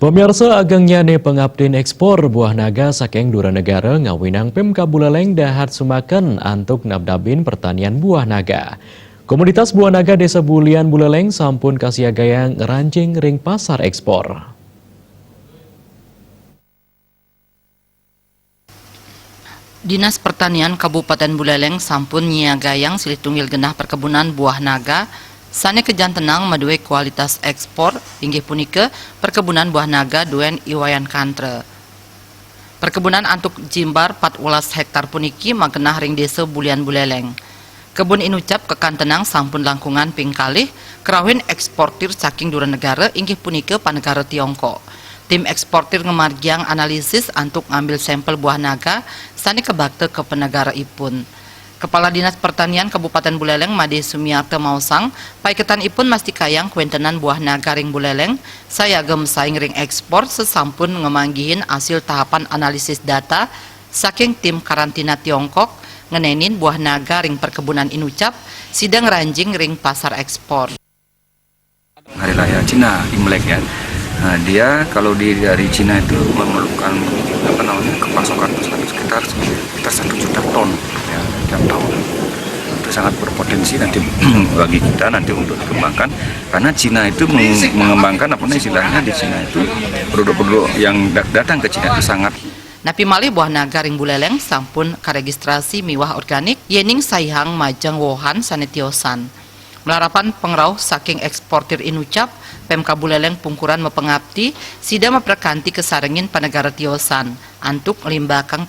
Pemirsa agengnya ne pengabdin ekspor buah naga saking dura negara ngawinang Pemka Buleleng dahat sumaken antuk nabdabin pertanian buah naga. Komunitas buah naga Desa Bulian Buleleng sampun kasiagaya ngerancing ring pasar ekspor. Dinas Pertanian Kabupaten Buleleng sampun nyiagayang silih tunggil genah perkebunan buah naga sane kejan tenang madue kualitas ekspor inggih punika perkebunan buah naga duen Iwayan Kantre. Perkebunan antuk jimbar 14 hektar puniki magenah ring desa Bulian Buleleng. Kebun inucap kekan tenang sampun langkungan pingkalih kerawin eksportir saking dura negara inggih punika panegara Tiongkok. Tim eksportir ngemargiang analisis antuk ngambil sampel buah naga sani kebakte ke penegara ipun. Kepala Dinas Pertanian Kabupaten Buleleng Made Sumiarte Mausang, paiketan ipun masti kayang kuentenan buah naga ring Buleleng, saya gem saing ring ekspor sesampun ngemanggihin hasil tahapan analisis data saking tim karantina Tiongkok ngenenin buah naga ring perkebunan inucap sidang ranjing ring pasar ekspor. Hari Raya Cina Imlek ya. Nah, dia kalau dari Cina itu memerlukan kepasokan sekitar 1 juta ton ya, tiap tahun. Itu sangat berpotensi nanti bagi kita nanti untuk dikembangkan karena Cina itu mengembangkan istilahnya di Cina itu produk-produk yang datang ke Cina itu sangat. Napi malih buah naga ring Buleleng sampun karegistrasi miwah organik yening saihang majang wohan sanetiosan. Melarapan pengrauh saking eksportir inucap, Pemka Buleleng pungkuran mepengabdi sida meprekanti kesarengin panegara tiosan, antuk limbakang